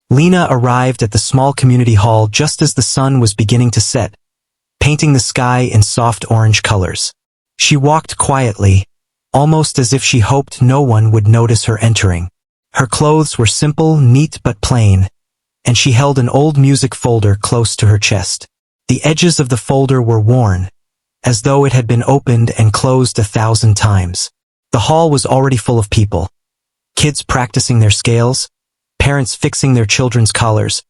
Lena arrived at the small community hall just as the sun was beginning to set, painting the sky in soft orange colors. She walked quietly, almost as if she hoped no one would notice her entering. Her clothes were simple, neat but plain, and she held an old music folder close to her chest. The edges of the folder were worn, as though it had been opened and closed 1,000 times. The hall was already full of people. Kids practicing their scales, parents fixing their children's collars,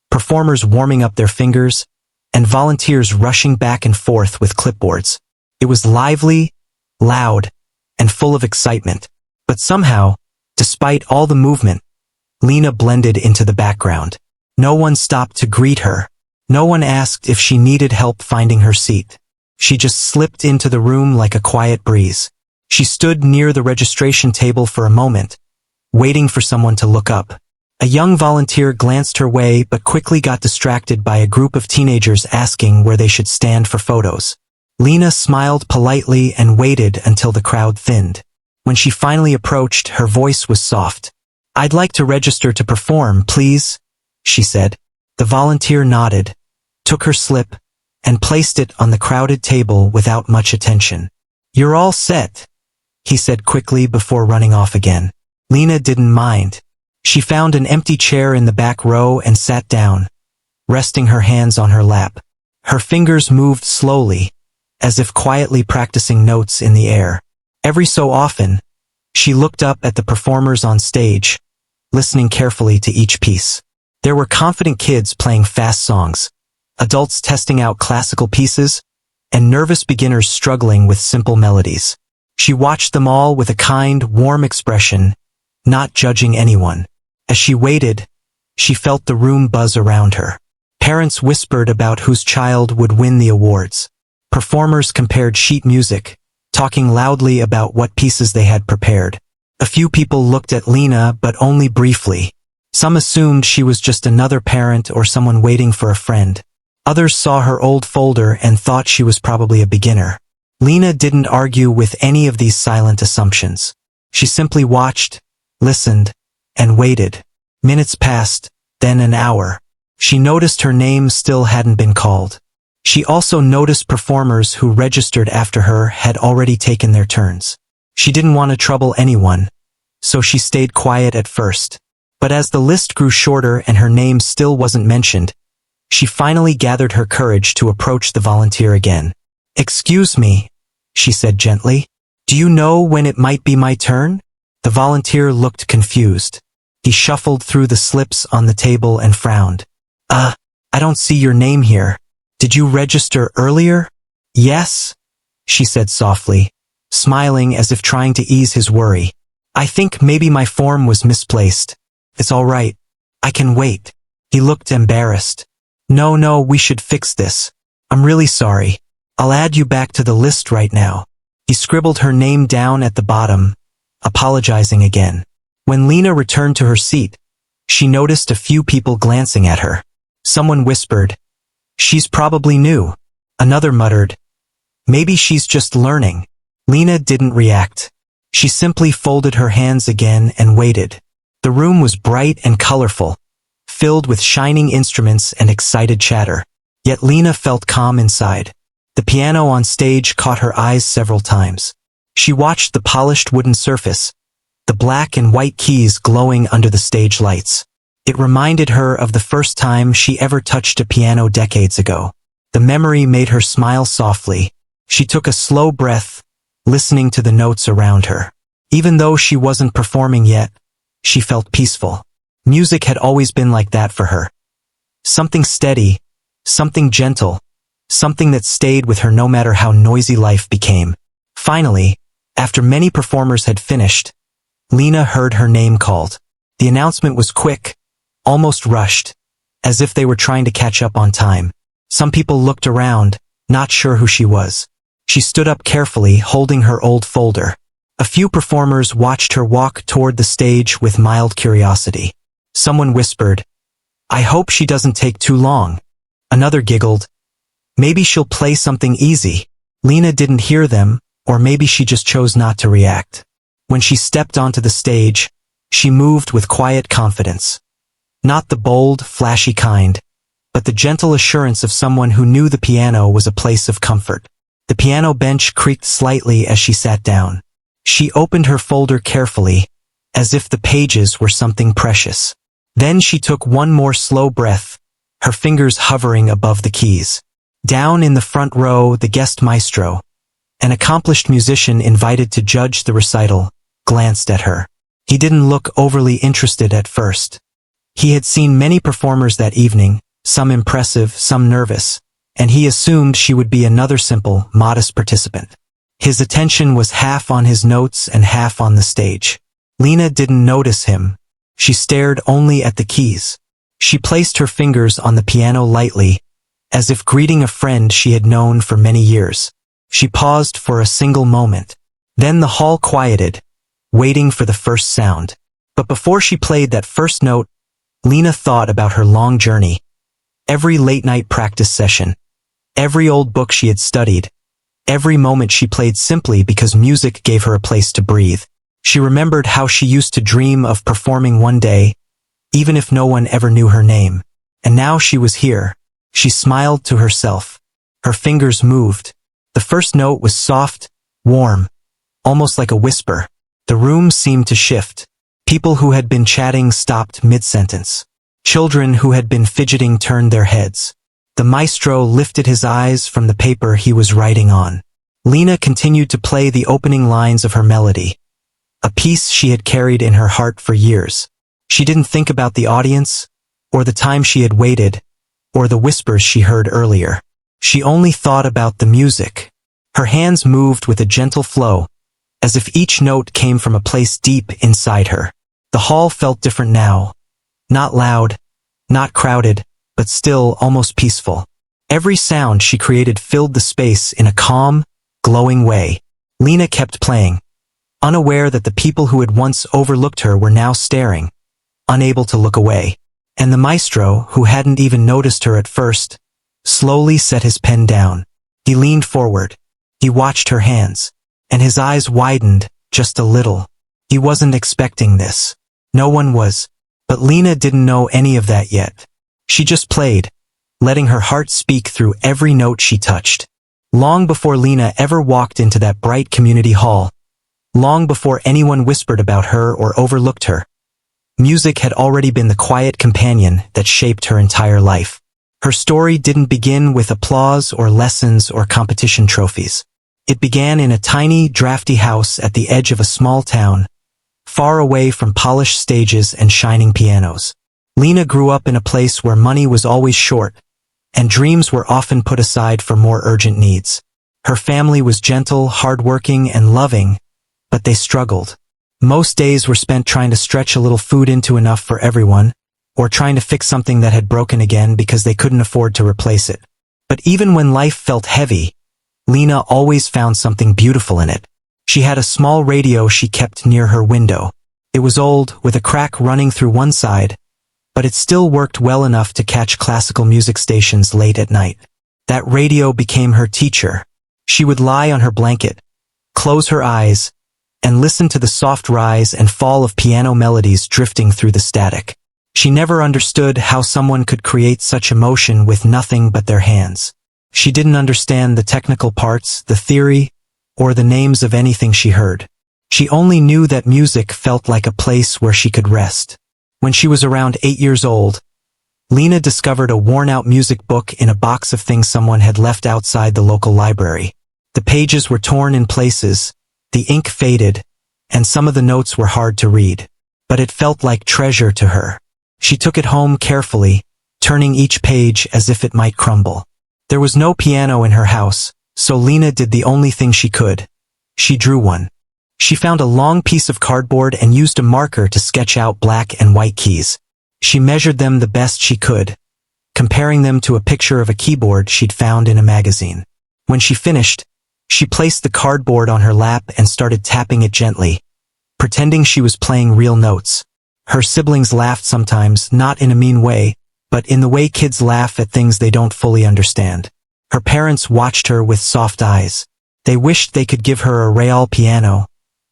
performers warming up their fingers, and volunteers rushing back and forth with clipboards. It was lively, loud, and full of excitement. But somehow, despite all the movement, Lena blended into the background. No one stopped to greet her. No one asked if she needed help finding her seat. She just slipped into the room like a quiet breeze. She stood near the registration table for a moment, waiting for someone to look up. A young volunteer glanced her way but quickly got distracted by a group of teenagers asking where they should stand for photos. Lena smiled politely and waited until the crowd thinned. When she finally approached, her voice was soft. "I'd like to register to perform, please," she said. The volunteer nodded, took her slip, and placed it on the crowded table without much attention. "You're all set," he said quickly before running off again. Lena didn't mind. She found an empty chair in the back row and sat down, resting her hands on her lap. Her fingers moved slowly, as if quietly practicing notes in the air. Every so often, she looked up at the performers on stage, listening carefully to each piece. There were confident kids playing fast songs, adults testing out classical pieces, and nervous beginners struggling with simple melodies. She watched them all with a kind, warm expression, not judging anyone. As she waited, she felt the room buzz around her. Parents whispered about whose child would win the awards. Performers compared sheet music, talking loudly about what pieces they had prepared. A few people looked at Lena, but only briefly. Some assumed she was just another parent or someone waiting for a friend. Others saw her old folder and thought she was probably a beginner. Lena didn't argue with any of these silent assumptions. She simply watched, listened, and waited. Minutes passed, then an hour. She noticed her name still hadn't been called. She also noticed performers who registered after her had already taken their turns. She didn't want to trouble anyone, so she stayed quiet at first. But as the list grew shorter and her name still wasn't mentioned, she finally gathered her courage to approach the volunteer again. "Excuse me," she said gently. "Do you know when it might be my turn?" The volunteer looked confused. He shuffled through the slips on the table and frowned. I don't see your name here. Did you register earlier?" "Yes," she said softly, smiling as if trying to ease his worry. "I think maybe my form was misplaced. It's all right. I can wait." He looked embarrassed. No, we should fix this. I'm really sorry. I'll add you back to the list right now." He scribbled her name down at the bottom, apologizing again. When Lena returned to her seat, she noticed a few people glancing at her. Someone whispered, "She's probably new." Another muttered, "Maybe she's just learning." Lena didn't react. She simply folded her hands again and waited. The room was bright and colorful, filled with shining instruments and excited chatter. Yet Lena felt calm inside. The piano on stage caught her eyes several times. She watched the polished wooden surface, the black and white keys glowing under the stage lights. It reminded her of the first time she ever touched a piano decades ago. The memory made her smile softly. She took a slow breath, listening to the notes around her. Even though she wasn't performing yet, she felt peaceful. Music had always been like that for her. Something steady, something gentle, something that stayed with her no matter how noisy life became. Finally, after many performers had finished, Lena heard her name called. The announcement was quick, almost rushed, as if they were trying to catch up on time. Some people looked around, not sure who she was. She stood up carefully, holding her old folder. A few performers watched her walk toward the stage with mild curiosity. Someone whispered, "I hope she doesn't take too long." Another giggled, "Maybe she'll play something easy." Lena didn't hear them, or maybe she just chose not to react. When she stepped onto the stage, she moved with quiet confidence. Not the bold, flashy kind, but the gentle assurance of someone who knew the piano was a place of comfort. The piano bench creaked slightly as she sat down. She opened her folder carefully, as if the pages were something precious. Then she took one more slow breath, her fingers hovering above the keys. Down in the front row, the guest maestro, an accomplished musician invited to judge the recital, glanced at her. He didn't look overly interested at first. He had seen many performers that evening, some impressive, some nervous, and he assumed she would be another simple, modest participant. His attention was half on his notes and half on the stage. Lena didn't notice him. She stared only at the keys. She placed her fingers on the piano lightly, as if greeting a friend she had known for many years. She paused for a single moment. Then the hall quieted, waiting for the first sound. But before she played that first note, Lena thought about her long journey. Every late-night practice session, every old book she had studied, every moment she played simply because music gave her a place to breathe. She remembered how she used to dream of performing one day, even if no one ever knew her name. And now she was here. She smiled to herself. Her fingers moved. The first note was soft, warm, almost like a whisper. The room seemed to shift. People who had been chatting stopped mid-sentence. Children who had been fidgeting turned their heads. The maestro lifted his eyes from the paper he was writing on. Lena continued to play the opening lines of her melody, a piece she had carried in her heart for years. She didn't think about the audience, or the time she had waited, or the whispers she heard earlier. She only thought about the music. Her hands moved with a gentle flow, as if each note came from a place deep inside her. The hall felt different now. Not loud, not crowded, but still almost peaceful. Every sound she created filled the space in a calm, glowing way. Lena kept playing, unaware that the people who had once overlooked her were now staring, unable to look away. And the maestro, who hadn't even noticed her at first, slowly set his pen down. He leaned forward. He watched her hands, and his eyes widened just a little. He wasn't expecting this. No one was. But Lena didn't know any of that yet. She just played, letting her heart speak through every note she touched. Long before Lena ever walked into that bright community hall, long before anyone whispered about her or overlooked her, music had already been the quiet companion that shaped her entire life. Her story didn't begin with applause or lessons or competition trophies. It began in a tiny, drafty house at the edge of a small town, far away from polished stages and shining pianos. Lena grew up in a place where money was always short, and dreams were often put aside for more urgent needs. Her family was gentle, hardworking, and loving, but they struggled. Most days were spent trying to stretch a little food into enough for everyone, or trying to fix something that had broken again because they couldn't afford to replace it. But even when life felt heavy, Lena always found something beautiful in it. She had a small radio she kept near her window. It was old, with a crack running through one side, but it still worked well enough to catch classical music stations late at night. That radio became her teacher. She would lie on her blanket, close her eyes, and listen to the soft rise and fall of piano melodies drifting through the static. She never understood how someone could create such emotion with nothing but their hands. She didn't understand the technical parts, the theory, or the names of anything she heard. She only knew that music felt like a place where she could rest. When she was around 8 years old, Lena discovered a worn-out music book in a box of things someone had left outside the local library. The pages were torn in places, the ink faded, and some of the notes were hard to read. But it felt like treasure to her. She took it home carefully, turning each page as if it might crumble. There was no piano in her house, so Lena did the only thing she could. She drew one. She found a long piece of cardboard and used a marker to sketch out black and white keys. She measured them the best she could, comparing them to a picture of a keyboard she'd found in a magazine. When she finished, she placed the cardboard on her lap and started tapping it gently, pretending she was playing real notes. Her siblings laughed sometimes, not in a mean way, but in the way kids laugh at things they don't fully understand. Her parents watched her with soft eyes. They wished they could give her a Real piano,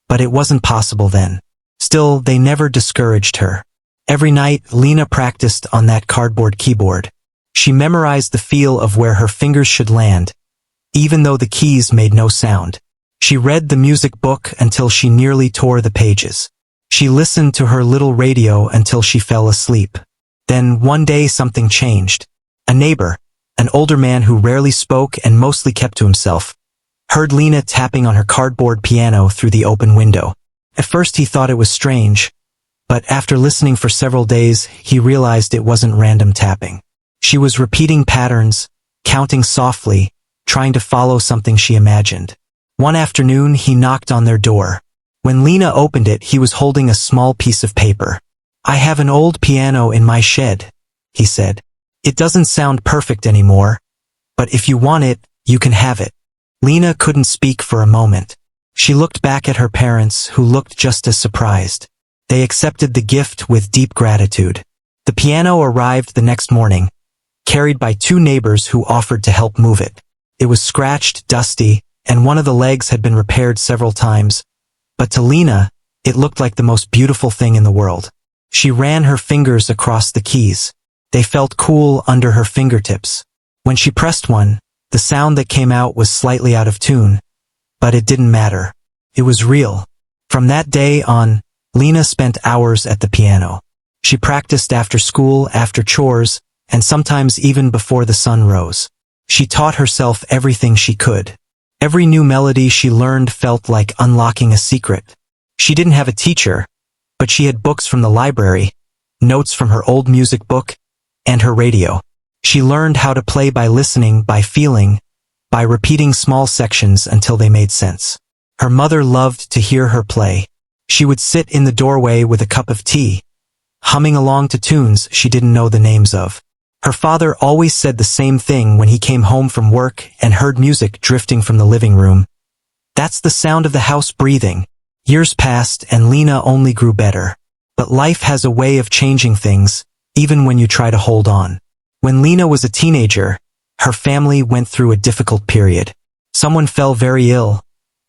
but it wasn't possible then. Still, they never discouraged her. Every night, Lena practiced on that cardboard keyboard. She memorized the feel of where her fingers should land, even though the keys made no sound. She read the music book until she nearly tore the pages. She listened to her little radio until she fell asleep. Then one day something changed. A neighbor, an older man who rarely spoke and mostly kept to himself, heard Lena tapping on her cardboard piano through the open window. At first he thought it was strange, but after listening for several days, he realized it wasn't random tapping. She was repeating patterns, counting softly, trying to follow something she imagined. One afternoon, he knocked on their door. When Lena opened it, he was holding a small piece of paper. "I have an old piano in my shed," he said. "It doesn't sound perfect anymore, but if you want it, you can have it." Lena couldn't speak for a moment. She looked back at her parents, who looked just as surprised. They accepted the gift with deep gratitude. The piano arrived the next morning, carried by two neighbors who offered to help move it. It was scratched, dusty, and one of the legs had been repaired several times, but to Lena, it looked like the most beautiful thing in the world. She ran her fingers across the keys. They felt cool under her fingertips. When she pressed one, the sound that came out was slightly out of tune, but it didn't matter. It was real. From that day on, Lena spent hours at the piano. She practiced after school, after chores, and sometimes even before the sun rose. She taught herself everything she could. Every new melody she learned felt like unlocking a secret. She didn't have a teacher, but she had books from the library, notes from her old music book, and her radio. She learned how to play by listening, by feeling, by repeating small sections until they made sense. Her mother loved to hear her play. She would sit in the doorway with a cup of tea, humming along to tunes she didn't know the names of. Her father always said the same thing when he came home from work and heard music drifting from the living room. "That's the sound of the house breathing." Years passed and Lena only grew better. But life has a way of changing things, even when you try to hold on. When Lena was a teenager, her family went through a difficult period. Someone fell very ill,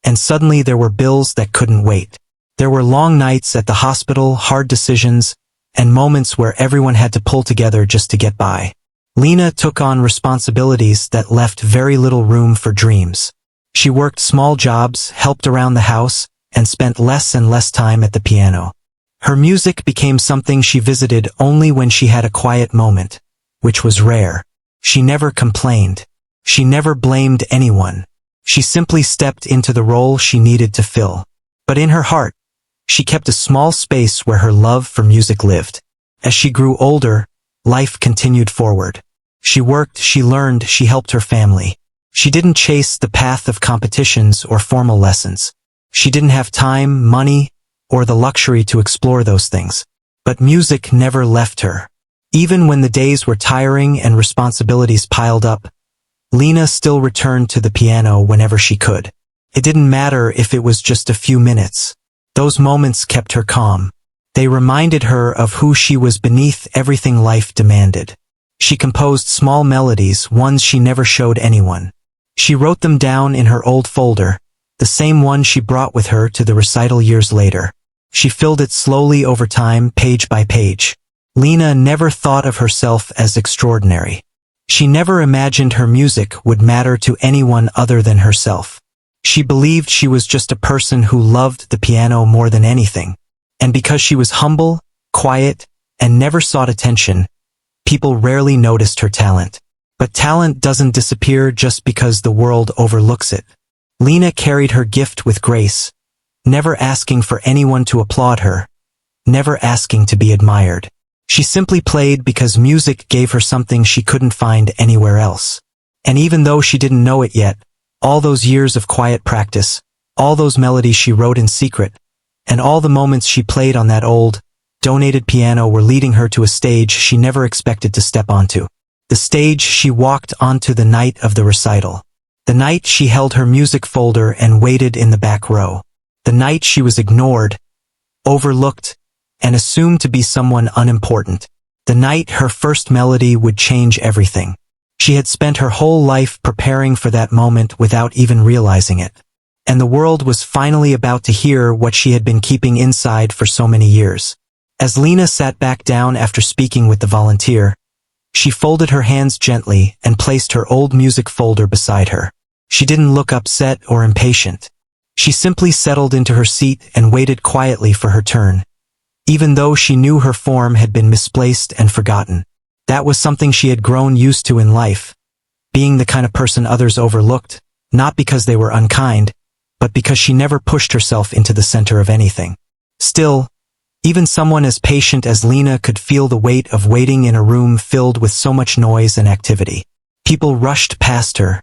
and suddenly there were bills that couldn't wait. There were long nights at the hospital, hard decisions, and moments where everyone had to pull together just to get by. Lena took on responsibilities that left very little room for dreams. She worked small jobs, helped around the house, and spent less and less time at the piano. Her music became something she visited only when she had a quiet moment, which was rare. She never complained. She never blamed anyone. She simply stepped into the role she needed to fill. But in her heart, she kept a small space where her love for music lived. As she grew older, life continued forward. She worked, she learned, she helped her family. She didn't chase the path of competitions or formal lessons. She didn't have time, money, or the luxury to explore those things. But music never left her. Even when the days were tiring and responsibilities piled up, Lena still returned to the piano whenever she could. It didn't matter if it was just a few minutes. Those moments kept her calm. They reminded her of who she was beneath everything life demanded. She composed small melodies, ones she never showed anyone. She wrote them down in her old folder, the same one she brought with her to the recital years later. She filled it slowly over time, page by page. Lena never thought of herself as extraordinary. She never imagined her music would matter to anyone other than herself. She believed she was just a person who loved the piano more than anything. And because she was humble, quiet, and never sought attention, people rarely noticed her talent. But talent doesn't disappear just because the world overlooks it. Lena carried her gift with grace, never asking for anyone to applaud her, never asking to be admired. She simply played because music gave her something she couldn't find anywhere else. And even though she didn't know it yet, all those years of quiet practice, all those melodies she wrote in secret, and all the moments she played on that old, donated piano were leading her to a stage she never expected to step onto. The stage she walked onto the night of the recital. The night she held her music folder and waited in the back row. The night she was ignored, overlooked, and assumed to be someone unimportant. The night her first melody would change everything. She had spent her whole life preparing for that moment without even realizing it. And the world was finally about to hear what she had been keeping inside for so many years. As Lena sat back down after speaking with the volunteer, she folded her hands gently and placed her old music folder beside her. She didn't look upset or impatient. She simply settled into her seat and waited quietly for her turn, even though she knew her form had been misplaced and forgotten. That was something she had grown used to in life, being the kind of person others overlooked, not because they were unkind, but because she never pushed herself into the center of anything. Still, even someone as patient as Lena could feel the weight of waiting in a room filled with so much noise and activity. People rushed past her,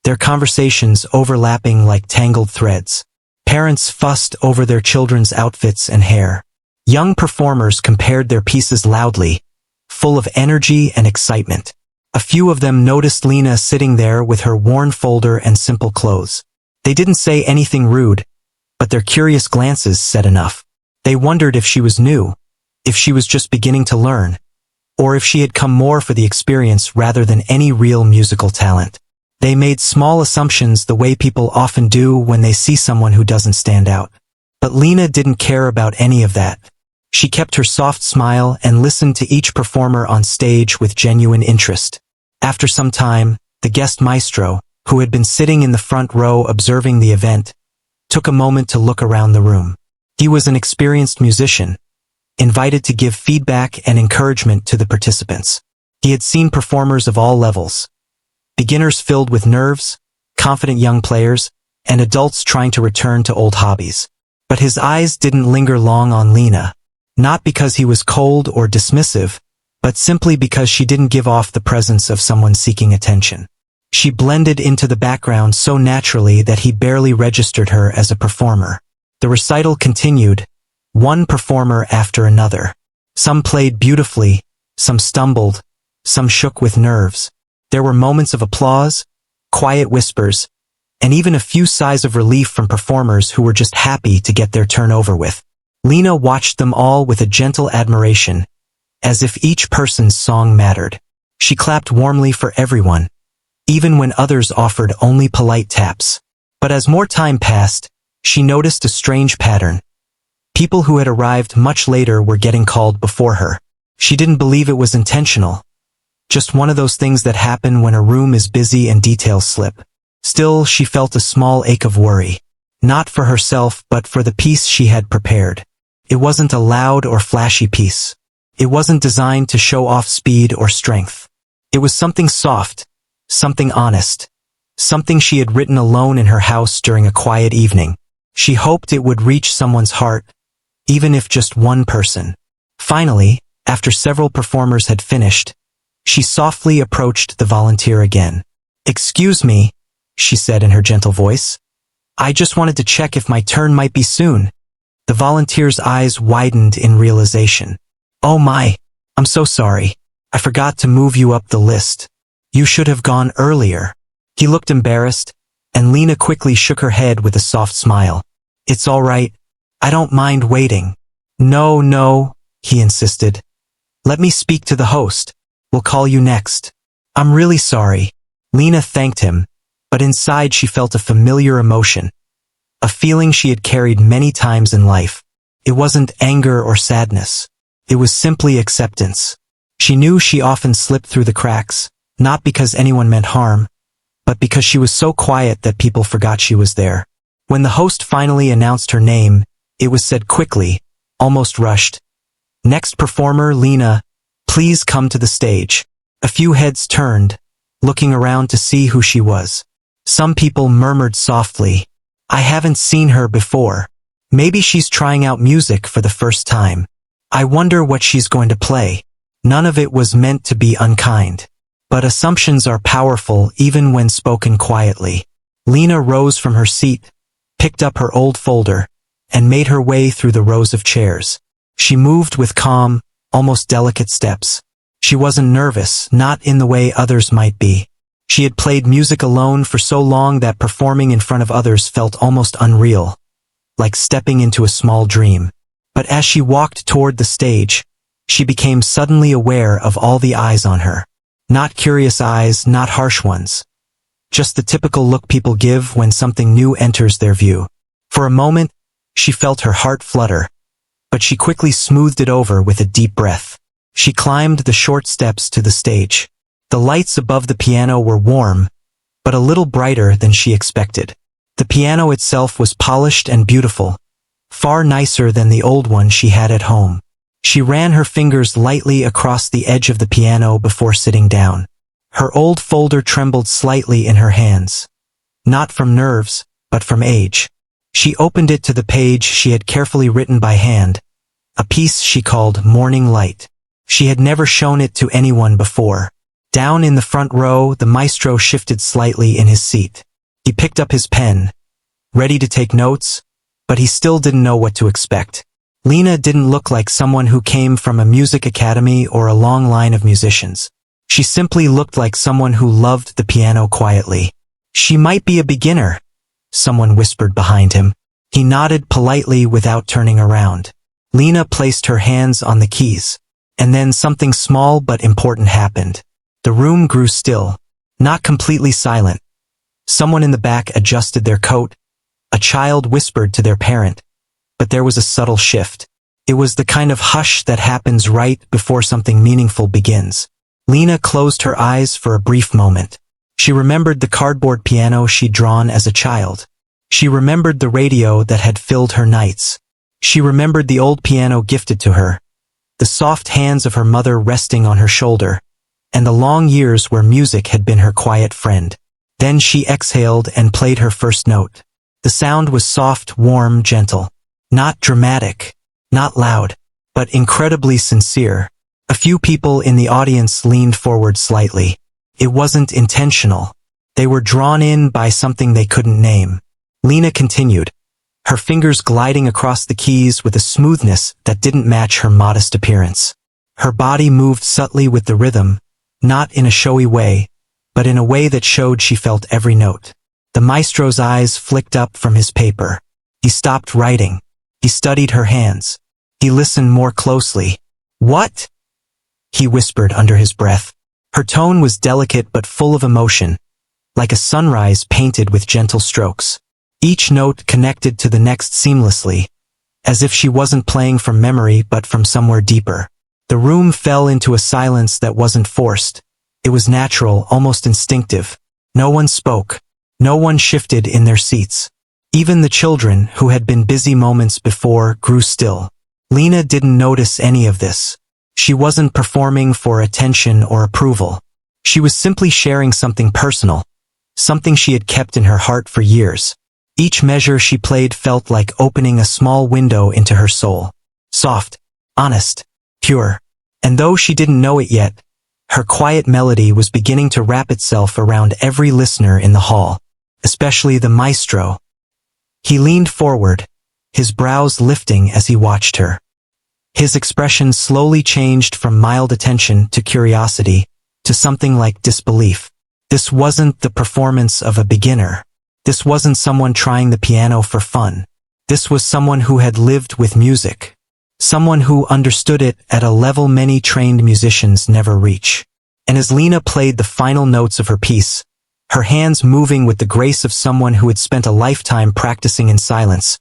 their conversations overlapping like tangled threads. Parents fussed over their children's outfits and hair. Young performers compared their pieces loudly, full of energy and excitement. A few of them noticed Lena sitting there with her worn folder and simple clothes. They didn't say anything rude, but their curious glances said enough. They wondered if she was new, if she was just beginning to learn, or if she had come more for the experience rather than any real musical talent. They made small assumptions the way people often do when they see someone who doesn't stand out. But Lena didn't care about any of that. She kept her soft smile and listened to each performer on stage with genuine interest. After some time, the guest Maestro, who had been sitting in the front row observing the event, took a moment to look around the room. He was an experienced musician, invited to give feedback and encouragement to the participants. He had seen performers of all levels, beginners filled with nerves, confident young players, and adults trying to return to old hobbies. But his eyes didn't linger long on Lena, not because he was cold or dismissive, but simply because she didn't give off the presence of someone seeking attention. She blended into the background so naturally that he barely registered her as a performer. The recital continued, one performer after another. Some played beautifully, some stumbled, some shook with nerves. There were moments of applause, quiet whispers, and even a few sighs of relief from performers who were just happy to get their turn over with. Lena watched them all with a gentle admiration, as if each person's song mattered. She clapped warmly for everyone, even when others offered only polite taps. But as more time passed, she noticed a strange pattern. People who had arrived much later were getting called before her. She didn't believe it was intentional, just one of those things that happen when a room is busy and details slip. Still, she felt a small ache of worry, not for herself but for the piece she had prepared. It wasn't a loud or flashy piece. It wasn't designed to show off speed or strength. It was something soft, something honest, something she had written alone in her house during a quiet evening. She hoped it would reach someone's heart, even if just one person. Finally, after several performers had finished, she softly approached the volunteer again. "Excuse me," she said in her gentle voice. "I just wanted to check if my turn might be soon." The volunteer's eyes widened in realization. "Oh my, I'm so sorry. I forgot to move you up the list. You should have gone earlier." He looked embarrassed, and Lena quickly shook her head with a soft smile. "It's all right. I don't mind waiting." No, he insisted. "Let me speak to the host. We'll call you next." "I'm really sorry." Lena thanked him, but inside she felt a familiar emotion, a feeling she had carried many times in life. It wasn't anger or sadness. It was simply acceptance. She knew she often slipped through the cracks, not because anyone meant harm, but because she was so quiet that people forgot she was there. When the host finally announced her name, it was said quickly, almost rushed. "Next performer, Lena, please come to the stage." A few heads turned, looking around to see who she was. Some people murmured softly, "I haven't seen her before. Maybe she's trying out music for the first time. I wonder what she's going to play." None of it was meant to be unkind. But assumptions are powerful even when spoken quietly. Lena rose from her seat, picked up her old folder, and made her way through the rows of chairs. She moved with calm, almost delicate steps. She wasn't nervous, not in the way others might be. She had played music alone for so long that performing in front of others felt almost unreal, like stepping into a small dream. But as she walked toward the stage, she became suddenly aware of all the eyes on her. Not curious eyes, not harsh ones. Just the typical look people give when something new enters their view. For a moment, she felt her heart flutter, but she quickly smoothed it over with a deep breath. She climbed the short steps to the stage. The lights above the piano were warm, but a little brighter than she expected. The piano itself was polished and beautiful, far nicer than the old one she had at home. She ran her fingers lightly across the edge of the piano before sitting down. Her old folder trembled slightly in her hands. Not from nerves, but from age. She opened it to the page she had carefully written by hand, a piece she called Morning Light. She had never shown it to anyone before. Down in the front row, the maestro shifted slightly in his seat. He picked up his pen, ready to take notes, but he still didn't know what to expect. Lena didn't look like someone who came from a music academy or a long line of musicians. She simply looked like someone who loved the piano quietly. She might be a beginner, someone whispered behind him. He nodded politely without turning around. Lena placed her hands on the keys, and then something small but important happened. The room grew still, not completely silent. Someone in the back adjusted their coat. A child whispered to their parent. But there was a subtle shift. It was the kind of hush that happens right before something meaningful begins. Lena closed her eyes for a brief moment. She remembered the cardboard piano she'd drawn as a child. She remembered the radio that had filled her nights. She remembered the old piano gifted to her, the soft hands of her mother resting on her shoulder, and the long years where music had been her quiet friend. Then she exhaled and played her first note. The sound was soft, warm, gentle. Not dramatic, not loud, but incredibly sincere. A few people in the audience leaned forward slightly. It wasn't intentional. They were drawn in by something they couldn't name. Lena continued, her fingers gliding across the keys with a smoothness that didn't match her modest appearance. Her body moved subtly with the rhythm, not in a showy way, but in a way that showed she felt every note. The maestro's eyes flicked up from his paper. He stopped writing. He studied her hands. He listened more closely. "What?" he whispered under his breath. Her tone was delicate but full of emotion, like a sunrise painted with gentle strokes. Each note connected to the next seamlessly, as if she wasn't playing from memory but from somewhere deeper. The room fell into a silence that wasn't forced. It was natural, almost instinctive. No one spoke. No one shifted in their seats. Even the children, who had been busy moments before, grew still. Lena didn't notice any of this. She wasn't performing for attention or approval. She was simply sharing something personal, something she had kept in her heart for years. Each measure she played felt like opening a small window into her soul. Soft, honest, pure. And though she didn't know it yet, her quiet melody was beginning to wrap itself around every listener in the hall, especially the maestro. He leaned forward, his brows lifting as he watched her. His expression slowly changed from mild attention to curiosity, to something like disbelief. This wasn't the performance of a beginner. This wasn't someone trying the piano for fun. This was someone who had lived with music. Someone who understood it at a level many trained musicians never reach. And as Lena played the final notes of her piece, her hands moving with the grace of someone who had spent a lifetime practicing in silence,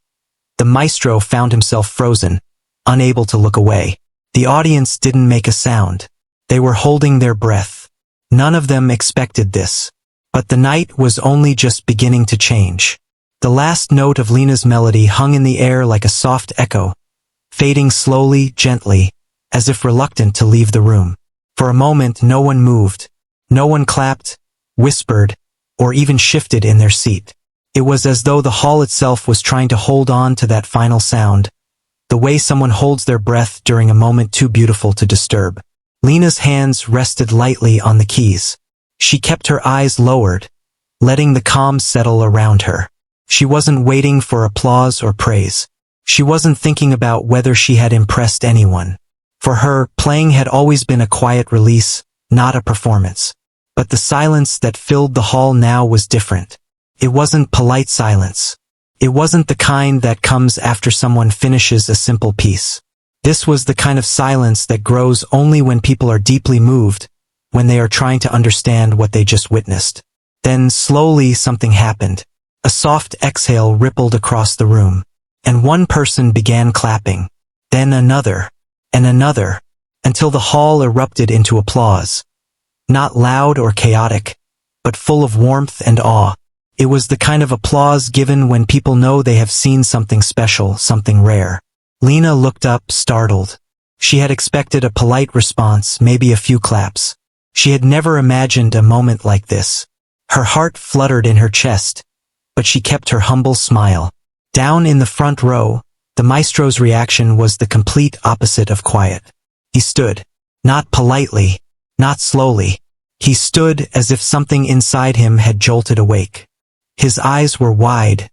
the maestro found himself frozen, unable to look away. The audience didn't make a sound. They were holding their breath. None of them expected this. But the night was only just beginning to change. The last note of Lena's melody hung in the air like a soft echo, fading slowly, gently, as if reluctant to leave the room. For a moment no one moved. No one clapped, whispered, or even shifted in their seat. It was as though the hall itself was trying to hold on to that final sound, the way someone holds their breath during a moment too beautiful to disturb. Lena's hands rested lightly on the keys. She kept her eyes lowered, letting the calm settle around her. She wasn't waiting for applause or praise. She wasn't thinking about whether she had impressed anyone. For her, playing had always been a quiet release, not a performance. But the silence that filled the hall now was different. It wasn't polite silence. It wasn't the kind that comes after someone finishes a simple piece. This was the kind of silence that grows only when people are deeply moved, when they are trying to understand what they just witnessed. Then slowly something happened. A soft exhale rippled across the room, and one person began clapping. then another, and another, until the hall erupted into applause. Not loud or chaotic, but full of warmth and awe. It was the kind of applause given when people know they have seen something special, something rare. Lena looked up, startled. She had expected a polite response, maybe a few claps. She had never imagined a moment like this. Her heart fluttered in her chest, but she kept her humble smile. Down in the front row, the maestro's reaction was the complete opposite of quiet. He stood, not politely, not slowly. He stood as if something inside him had jolted awake. His eyes were wide,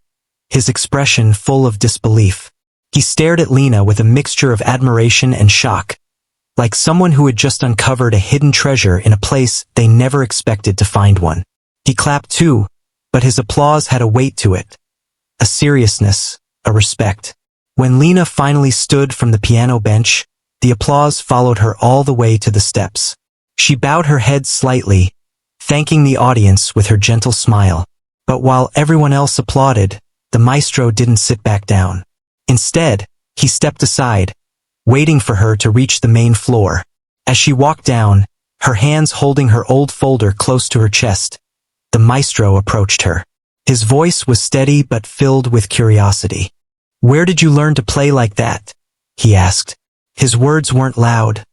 his expression full of disbelief. He stared at Lena with a mixture of admiration and shock, like someone who had just uncovered a hidden treasure in a place they never expected to find one. He clapped too, but his applause had a weight to it, a seriousness, a respect. When Lena finally stood from the piano bench, the applause followed her all the way to the steps. She bowed her head slightly, thanking the audience with her gentle smile. But while everyone else applauded, the maestro didn't sit back down. Instead, he stepped aside, waiting for her to reach the main floor. As she walked down, her hands holding her old folder close to her chest, the maestro approached her. His voice was steady but filled with curiosity. "Where did you learn to play like that?" he asked. His words weren't loud,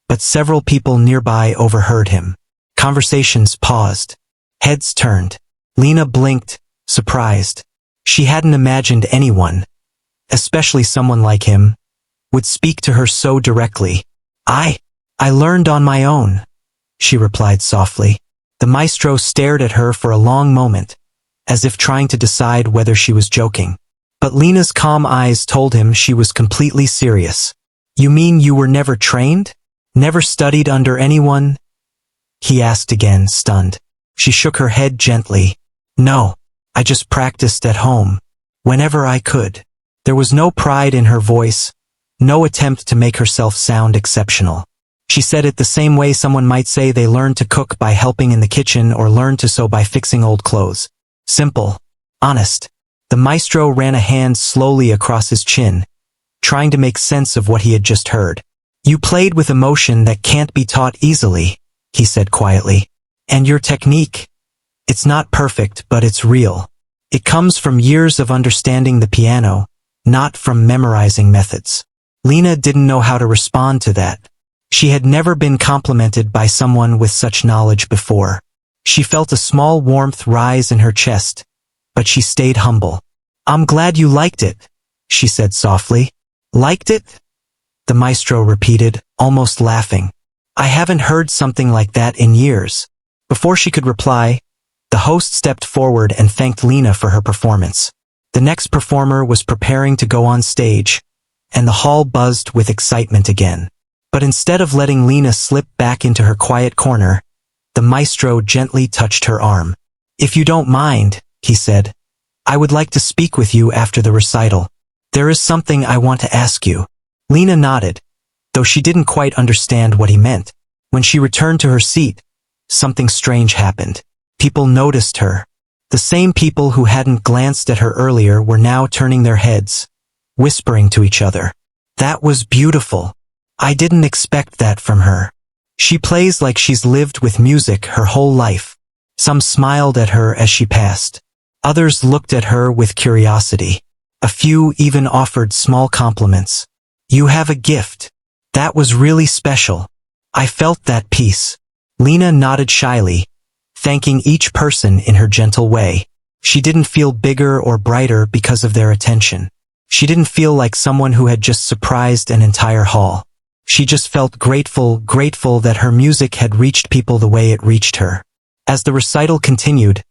but several people nearby overheard him. Conversations paused. Heads turned. Lena blinked, surprised. She hadn't imagined anyone, especially someone like him, would speak to her so directly. I learned on my own," she replied softly. The maestro stared at her for a long moment, as if trying to decide whether she was joking. But Lena's calm eyes told him she was completely serious. "You mean you were never trained? Never studied under anyone?" he asked again, stunned. She shook her head gently. "No, I just practiced at home, whenever I could." There was no pride in her voice, no attempt to make herself sound exceptional. She said it the same way someone might say they learned to cook by helping in the kitchen or learned to sew by fixing old clothes. Simple, honest. The maestro ran a hand slowly across his chin, trying to make sense of what he had just heard. "You played with emotion that can't be taught easily," he said quietly. "And your technique, it's not perfect, but it's real. It comes from years of understanding the piano, not from memorizing methods." Lena didn't know how to respond to that. She had never been complimented by someone with such knowledge before. She felt a small warmth rise in her chest, but she stayed humble. "I'm glad you liked it," she said softly. "Liked it?" the maestro repeated, almost laughing. "I haven't heard something like that in years." Before she could reply, the host stepped forward and thanked Lena for her performance. The next performer was preparing to go on stage, and the hall buzzed with excitement again. But instead of letting Lena slip back into her quiet corner, the maestro gently touched her arm. "If you don't mind," he said, "I would like to speak with you after the recital. There is something I want to ask you." Lena nodded, though she didn't quite understand what he meant. When she returned to her seat, something strange happened. People noticed her. The same people who hadn't glanced at her earlier were now turning their heads, whispering to each other. "That was beautiful. I didn't expect that from her. She plays like she's lived with music her whole life." Some smiled at her as she passed. Others looked at her with curiosity. A few even offered small compliments. "You have a gift. That was really special. I felt that peace." Lena nodded shyly, thanking each person in her gentle way. She didn't feel bigger or brighter because of their attention. She didn't feel like someone who had just surprised an entire hall. She just felt grateful that her music had reached people the way it reached her. As the recital continued,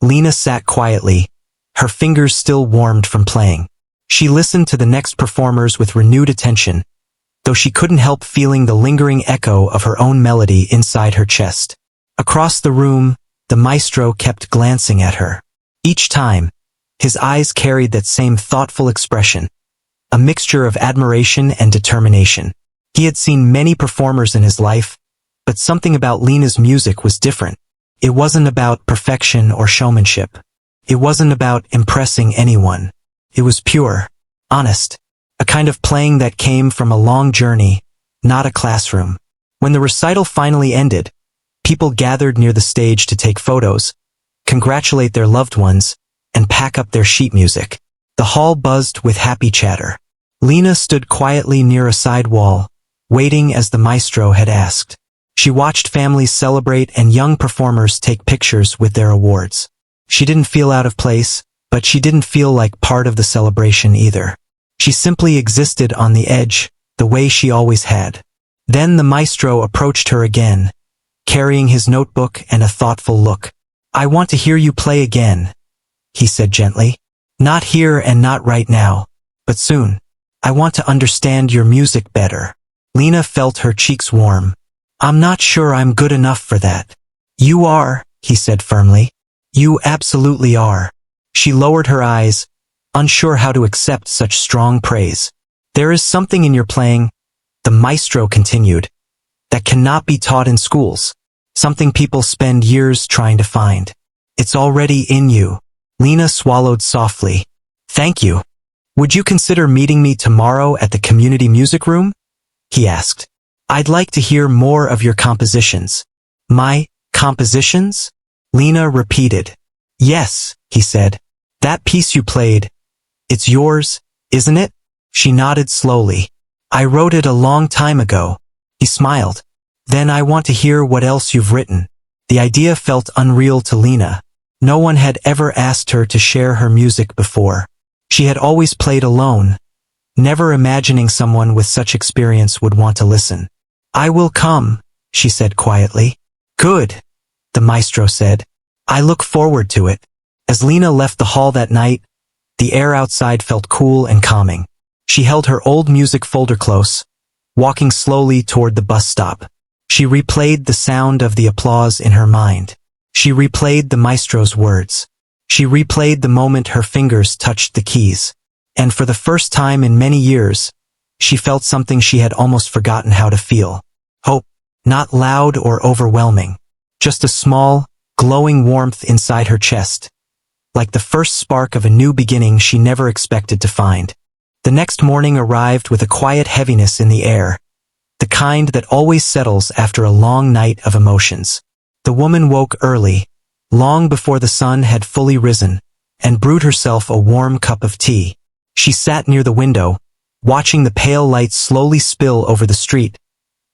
Lena sat quietly, her fingers still warmed from playing. She listened to the next performers with renewed attention, though she couldn't help feeling the lingering echo of her own melody inside her chest. Across the room, the maestro kept glancing at her. Each time, his eyes carried that same thoughtful expression, a mixture of admiration and determination. He had seen many performers in his life, but something about Lena's music was different. It wasn't about perfection or showmanship. It wasn't about impressing anyone. It was pure, honest, a kind of playing that came from a long journey, not a classroom. When the recital finally ended, people gathered near the stage to take photos, congratulate their loved ones, and pack up their sheet music. The hall buzzed with happy chatter. Lena stood quietly near a side wall, waiting as the maestro had asked. She watched families celebrate and young performers take pictures with their awards. She didn't feel out of place, but she didn't feel like part of the celebration either. She simply existed on the edge, the way she always had. Then the maestro approached her again, carrying his notebook and a thoughtful look. "I want to hear you play again," he said gently. "Not here and not right now, but soon. I want to understand your music better." Lena felt her cheeks warm. "I'm not sure I'm good enough for that." "You are," he said firmly. "You absolutely are." She lowered her eyes, unsure how to accept such strong praise. "There is something in your playing," the maestro continued, "that cannot be taught in schools. Something people spend years trying to find. It's already in you." Lena swallowed softly. "Thank you. Would you consider meeting me tomorrow at the community music room?" he asked. "I'd like to hear more of your compositions." "My compositions?" Lena repeated. "Yes," he said. "That piece you played. It's yours, isn't it?" She nodded slowly. "I wrote it a long time ago." He smiled. "Then I want to hear what else you've written." The idea felt unreal to Lena. No one had ever asked her to share her music before. She had always played alone, never imagining someone with such experience would want to listen. "I will come," she said quietly. "Good," the maestro said. "I look forward to it." As Lena left the hall that night, the air outside felt cool and calming. She held her old music folder close, walking slowly toward the bus stop. She replayed the sound of the applause in her mind. She replayed the maestro's words. She replayed the moment her fingers touched the keys. And for the first time in many years, she felt something she had almost forgotten how to feel. Hope, not loud or overwhelming. Just a small, glowing warmth inside her chest. Like the first spark of a new beginning she never expected to find. The next morning arrived with a quiet heaviness in the air. The kind that always settles after a long night of emotions. The woman woke early, long before the sun had fully risen, and brewed herself a warm cup of tea. She sat near the window, watching the pale light slowly spill over the street,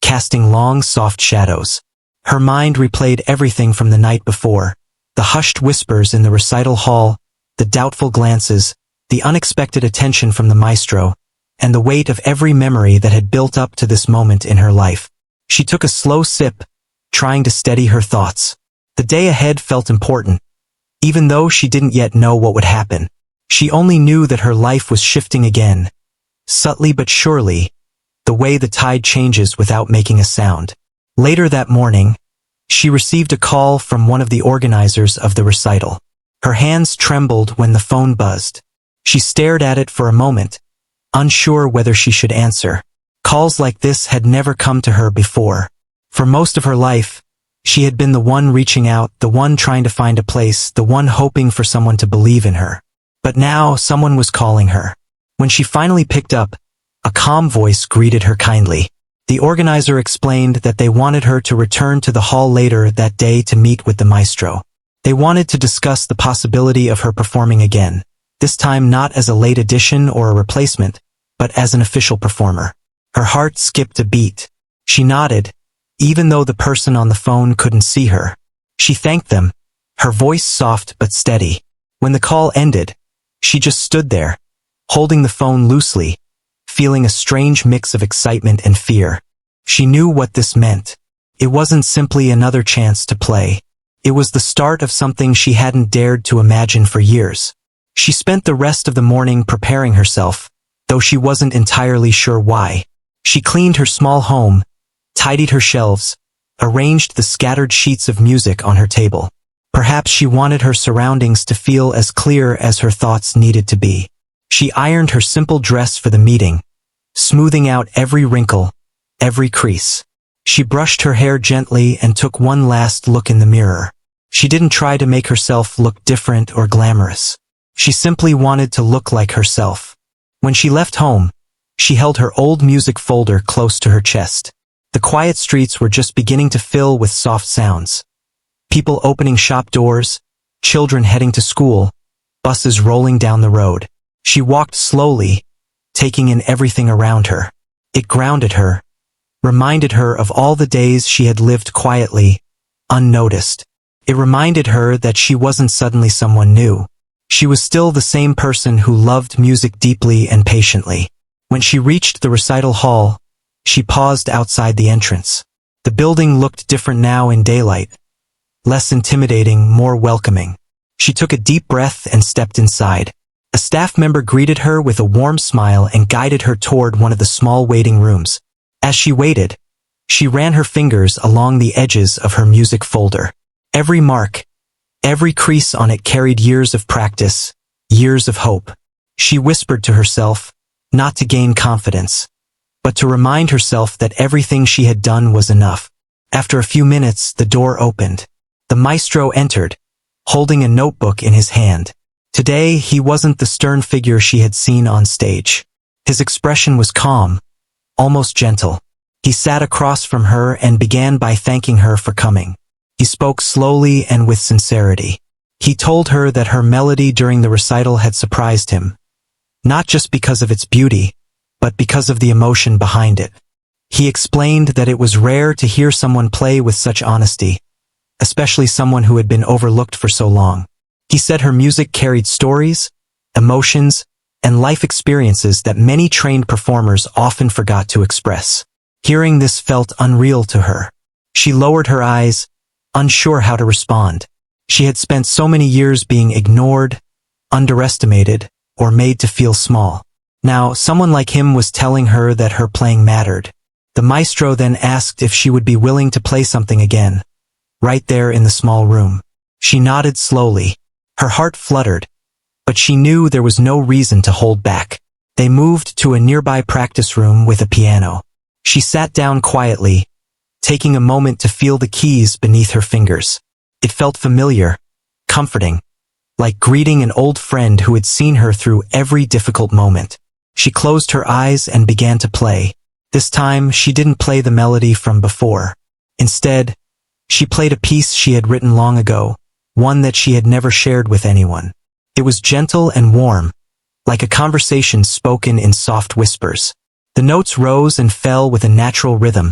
casting long, soft shadows. Her mind replayed everything from the night before, the hushed whispers in the recital hall, the doubtful glances, the unexpected attention from the maestro, and the weight of every memory that had built up to this moment in her life. She took a slow sip, trying to steady her thoughts. The day ahead felt important, even though she didn't yet know what would happen. She only knew that her life was shifting again, subtly but surely, the way the tide changes without making a sound. Later that morning, she received a call from one of the organizers of the recital. Her hands trembled when the phone buzzed. She stared at it for a moment, unsure whether she should answer. Calls like this had never come to her before. For most of her life, she had been the one reaching out, the one trying to find a place, the one hoping for someone to believe in her. But now someone was calling her. When she finally picked up, a calm voice greeted her kindly. The organizer explained that they wanted her to return to the hall later that day to meet with the maestro. They wanted to discuss the possibility of her performing again, this time not as a late addition or a replacement, but as an official performer. Her heart skipped a beat. She nodded, even though the person on the phone couldn't see her. She thanked them, her voice soft but steady. When the call ended, she just stood there, holding the phone loosely, feeling a strange mix of excitement and fear. She knew what this meant. It wasn't simply another chance to play. It was the start of something she hadn't dared to imagine for years. She spent the rest of the morning preparing herself, though she wasn't entirely sure why. She cleaned her small home, tidied her shelves, arranged the scattered sheets of music on her table. Perhaps she wanted her surroundings to feel as clear as her thoughts needed to be. She ironed her simple dress for the meeting, smoothing out every wrinkle, every crease. She brushed her hair gently and took one last look in the mirror. She didn't try to make herself look different or glamorous. She simply wanted to look like herself. When she left home, She held her old music folder close to her chest. The quiet streets were just beginning to fill with soft sounds. People opening shop doors, children heading to school, buses rolling down the road. She walked slowly, taking in everything around her. It grounded her, reminded her of all the days she had lived quietly, unnoticed. It reminded her that she wasn't suddenly someone new. She was still the same person who loved music deeply and patiently. When she reached the recital hall, she paused outside the entrance. The building looked different now in daylight, less intimidating, more welcoming. She took a deep breath and stepped inside. A staff member greeted her with a warm smile and guided her toward one of the small waiting rooms. As she waited, she ran her fingers along the edges of her music folder. Every mark, every crease on it carried years of practice, years of hope. She whispered to herself, not to gain confidence, but to remind herself that everything she had done was enough. After a few minutes, the door opened. The maestro entered, holding a notebook in his hand. Today, he wasn't the stern figure she had seen on stage. His expression was calm, almost gentle. He sat across from her and began by thanking her for coming. He spoke slowly and with sincerity. He told her that her melody during the recital had surprised him, not just because of its beauty, but because of the emotion behind it. He explained that it was rare to hear someone play with such honesty, especially someone who had been overlooked for so long. He said her music carried stories, emotions, and life experiences that many trained performers often forgot to express. Hearing this felt unreal to her. She lowered her eyes, unsure how to respond. She had spent so many years being ignored, underestimated, or made to feel small. Now, someone like him was telling her that her playing mattered. The maestro then asked if she would be willing to play something again, right there in the small room. She nodded slowly. Her heart fluttered, but she knew there was no reason to hold back. They moved to a nearby practice room with a piano. She sat down quietly, taking a moment to feel the keys beneath her fingers. It felt familiar, comforting, like greeting an old friend who had seen her through every difficult moment. She closed her eyes and began to play. This time, she didn't play the melody from before. Instead, she played a piece she had written long ago, one that she had never shared with anyone. It was gentle and warm, like a conversation spoken in soft whispers. The notes rose and fell with a natural rhythm,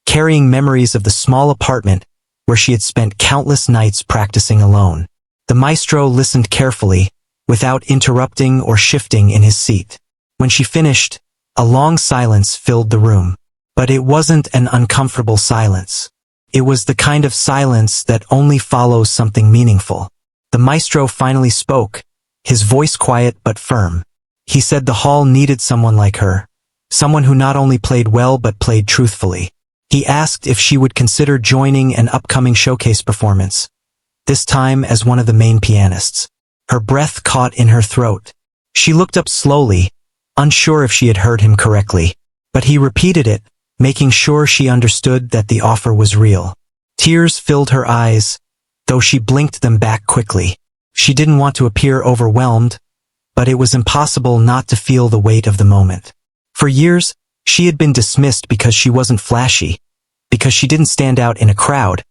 carrying memories of the small apartment where she had spent countless nights practicing alone. The maestro listened carefully, without interrupting or shifting in his seat. When she finished, a long silence filled the room. But it wasn't an uncomfortable silence. It was the kind of silence that only follows something meaningful. The maestro finally spoke, his voice quiet but firm. He said the hall needed someone like her, someone who not only played well but played truthfully. He asked if she would consider joining an upcoming showcase performance, this time as one of the main pianists. Her breath caught in her throat. She looked up slowly, unsure if she had heard him correctly. But he repeated it, making sure she understood that the offer was real. Tears filled her eyes, though she blinked them back quickly. She didn't want to appear overwhelmed, but it was impossible not to feel the weight of the moment. For years, she had been dismissed because she wasn't flashy, because she didn't stand out in a crowd,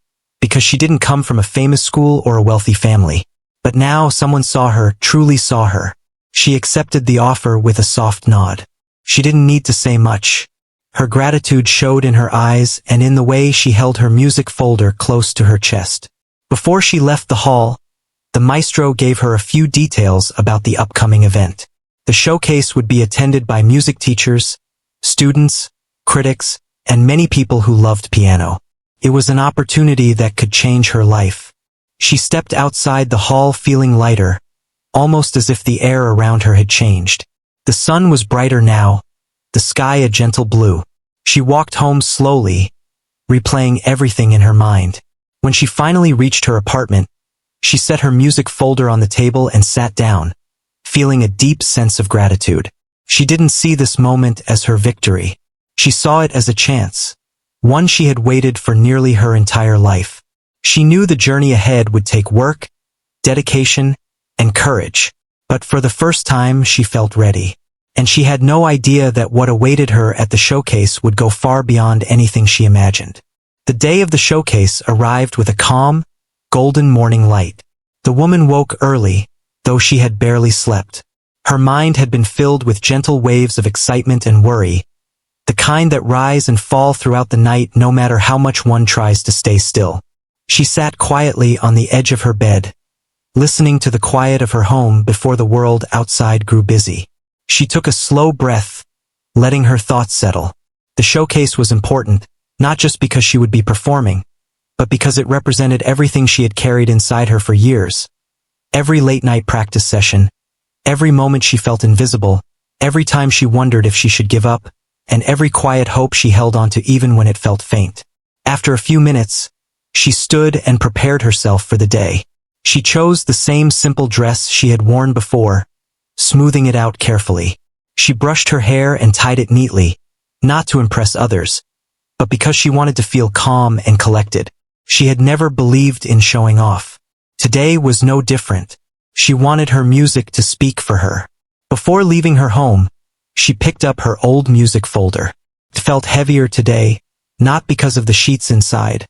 because she didn't come from a famous school or a wealthy family. But now someone saw her, truly saw her. She accepted the offer with a soft nod. She didn't need to say much. Her gratitude showed in her eyes and in the way she held her music folder close to her chest. Before she left the hall, the maestro gave her a few details about the upcoming event. The showcase would be attended by music teachers, students, critics, and many people who loved piano. It was an opportunity that could change her life. She stepped outside the hall feeling lighter, almost as if the air around her had changed. The sun was brighter now, the sky a gentle blue. She walked home slowly, replaying everything in her mind. When she finally reached her apartment, she set her music folder on the table and sat down, feeling a deep sense of gratitude. She didn't see this moment as her victory. She saw it as a chance, one she had waited for nearly her entire life. She knew the journey ahead would take work, dedication, and courage, but for the first time she felt ready. and she had no idea that what awaited her at the showcase would go far beyond anything she imagined. The day of the showcase arrived with a calm, golden morning light. The woman woke early, though she had barely slept. Her mind had been filled with gentle waves of excitement and worry, the kind that rise and fall throughout the night no matter how much one tries to stay still. She sat quietly on the edge of her bed, listening to the quiet of her home before the world outside grew busy. She took a slow breath, letting her thoughts settle. The showcase was important, not just because she would be performing, but because it represented everything she had carried inside her for years. Every late-night practice session, every moment she felt invisible, every time she wondered if she should give up, and every quiet hope she held onto even when it felt faint. After a few minutes, she stood and prepared herself for the day. She chose the same simple dress she had worn before, smoothing it out carefully. She brushed her hair and tied it neatly, not to impress others, but because she wanted to feel calm and collected. She had never believed in showing off. Today was no different. She wanted her music to speak for her. Before leaving her home, she picked up her old music folder. It felt heavier today, not because of the sheets inside,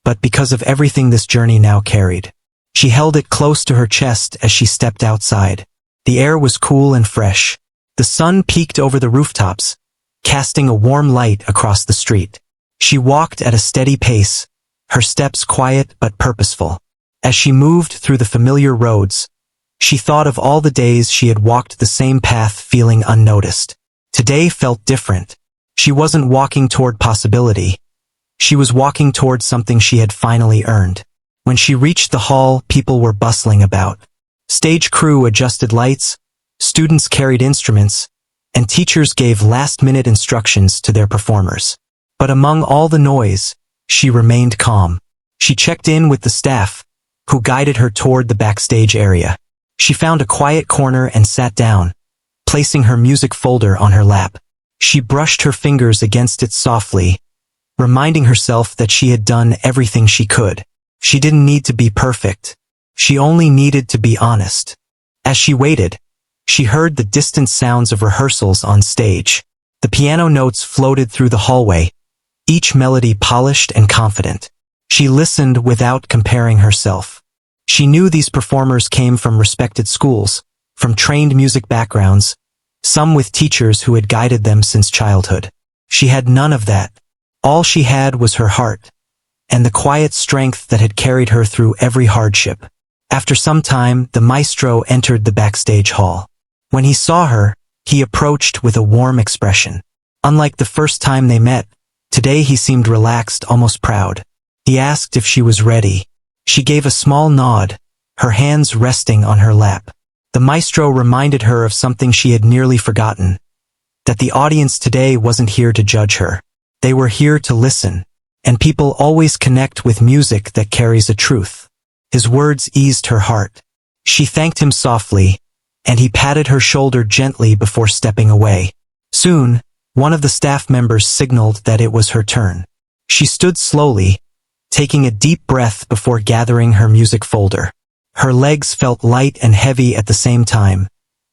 but because of everything this journey now carried. She held it close to her chest as she stepped outside. The air was cool and fresh. The sun peeked over the rooftops, casting a warm light across the street. She walked at a steady pace, her steps quiet but purposeful. As she moved through the familiar roads, she thought of all the days she had walked the same path feeling unnoticed. Today felt different. She wasn't walking toward possibility. She was walking toward something she had finally earned. When she reached the hall, people were bustling about. Stage crew adjusted lights, students carried instruments, and teachers gave last-minute instructions to their performers. But among all the noise, she remained calm. She checked in with the staff, who guided her toward the backstage area. She found a quiet corner and sat down, placing her music folder on her lap. She brushed her fingers against it softly, reminding herself that she had done everything she could. She didn't need to be perfect. She only needed to be honest. As she waited, she heard the distant sounds of rehearsals on stage. The piano notes floated through the hallway, each melody polished and confident. She listened without comparing herself. She knew these performers came from respected schools, from trained music backgrounds, some with teachers who had guided them since childhood. She had none of that. All she had was her heart, and the quiet strength that had carried her through every hardship. After some time, the maestro entered the backstage hall. When he saw her, he approached with a warm expression. Unlike the first time they met, today he seemed relaxed, almost proud. He asked if she was ready. She gave a small nod, her hands resting on her lap. The maestro reminded her of something she had nearly forgotten, that the audience today wasn't here to judge her. They were here to listen, and people always connect with music that carries a truth. His words eased her heart. She thanked him softly, and he patted her shoulder gently before stepping away. Soon, one of the staff members signaled that it was her turn. She stood slowly, taking a deep breath before gathering her music folder. Her legs felt light and heavy at the same time,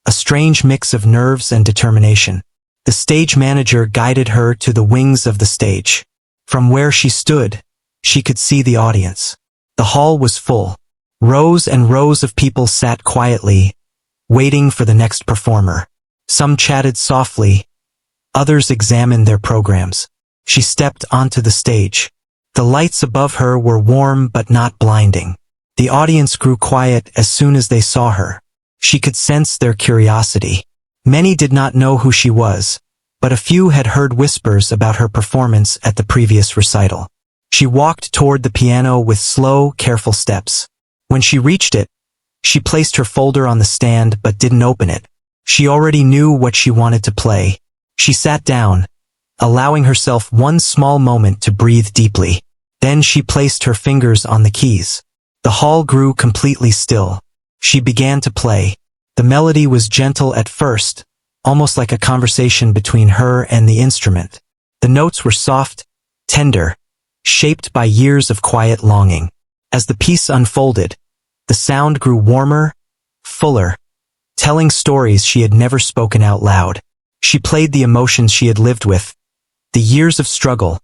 a strange mix of nerves and determination. The stage manager guided her to the wings of the stage. From where she stood, she could see the audience. The hall was full. Rows and rows of people sat quietly, waiting for the next performer. Some chatted softly, others examined their programs. She stepped onto the stage. The lights above her were warm but not blinding. The audience grew quiet as soon as they saw her. She could sense their curiosity. Many did not know who she was, but a few had heard whispers about her performance at the previous recital. She walked toward the piano with slow, careful steps. When she reached it, she placed her folder on the stand but didn't open it. She already knew what she wanted to play. She sat down, allowing herself one small moment to breathe deeply. Then she placed her fingers on the keys. The hall grew completely still. She began to play. The melody was gentle at first, almost like a conversation between her and the instrument. The notes were soft, tender, shaped by years of quiet longing. As the piece unfolded, the sound grew warmer, fuller, telling stories she had never spoken out loud. She played the emotions she had lived with, the years of struggle,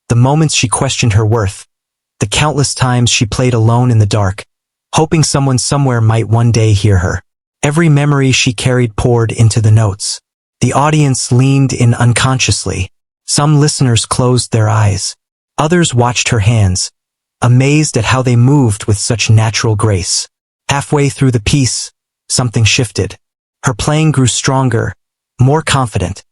the moments she questioned her worth, the countless times she played alone in the dark, hoping someone somewhere might one day hear her. Every memory she carried poured into the notes. The audience leaned in unconsciously. Some listeners closed their eyes. Others watched her hands, amazed at how they moved with such natural grace. Halfway through the piece, something shifted. Her playing grew stronger, more confident,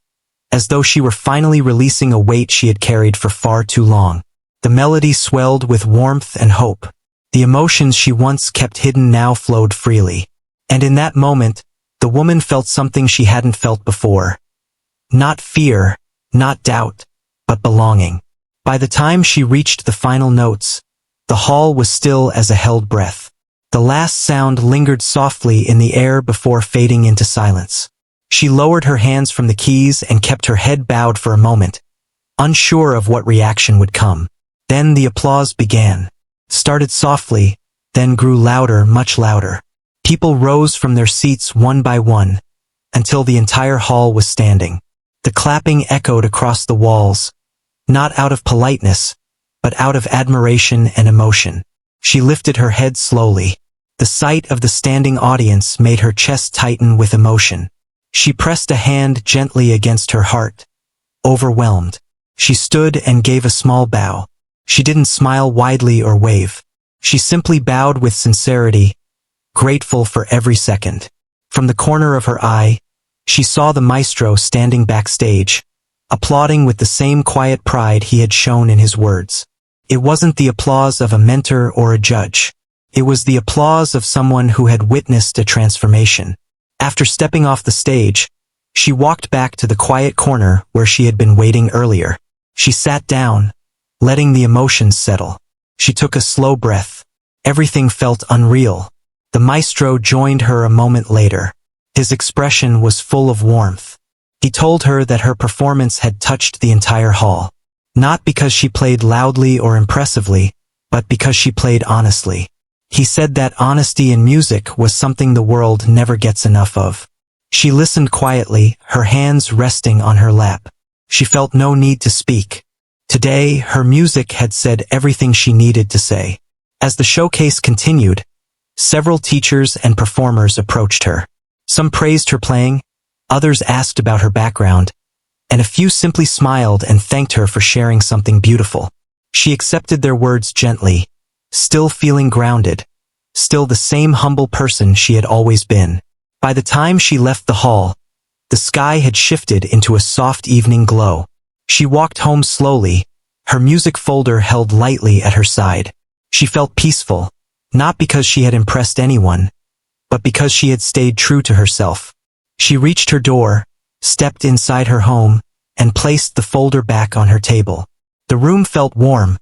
as though she were finally releasing a weight she had carried for far too long. The melody swelled with warmth and hope. The emotions she once kept hidden now flowed freely. And in that moment, the woman felt something she hadn't felt before. Not fear, not doubt, but belonging. By the time she reached the final notes, the hall was still as a held breath. The last sound lingered softly in the air before fading into silence. She lowered her hands from the keys and kept her head bowed for a moment, unsure of what reaction would come. Then the applause began. Started softly, then grew louder, much louder. People rose from their seats one by one, until the entire hall was standing. The clapping echoed across the walls, not out of politeness, but out of admiration and emotion. She lifted her head slowly. The sight of the standing audience made her chest tighten with emotion. She pressed a hand gently against her heart. Overwhelmed, she stood and gave a small bow. She didn't smile widely or wave. She simply bowed with sincerity, grateful for every second. From the corner of her eye, she saw the maestro standing backstage, applauding with the same quiet pride he had shown in his words. It wasn't the applause of a mentor or a judge. It was the applause of someone who had witnessed a transformation. After stepping off the stage, she walked back to the quiet corner where she had been waiting earlier. She sat down, letting the emotions settle. She took a slow breath. Everything felt unreal. The maestro joined her a moment later. His expression was full of warmth. He told her that her performance had touched the entire hall. Not because she played loudly or impressively, but because she played honestly. He said that honesty in music was something the world never gets enough of. She listened quietly, her hands resting on her lap. She felt no need to speak. Today, her music had said everything she needed to say. As the showcase continued, several teachers and performers approached her. Some praised her playing, others asked about her background, and a few simply smiled and thanked her for sharing something beautiful. She accepted their words gently, still feeling grounded, still the same humble person she had always been. By the time she left the hall, the sky had shifted into a soft evening glow. She walked home slowly, her music folder held lightly at her side. She felt peaceful, not because she had impressed anyone, but because she had stayed true to herself. She reached her door, stepped inside her home, and placed the folder back on her table. The room felt warm,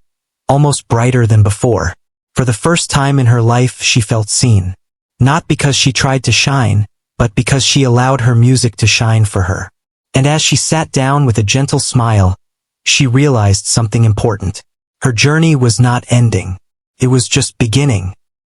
almost brighter than before. For the first time in her life she felt seen. Not because she tried to shine, but because she allowed her music to shine for her. And as she sat down with a gentle smile, she realized something important. Her journey was not ending. It was just beginning.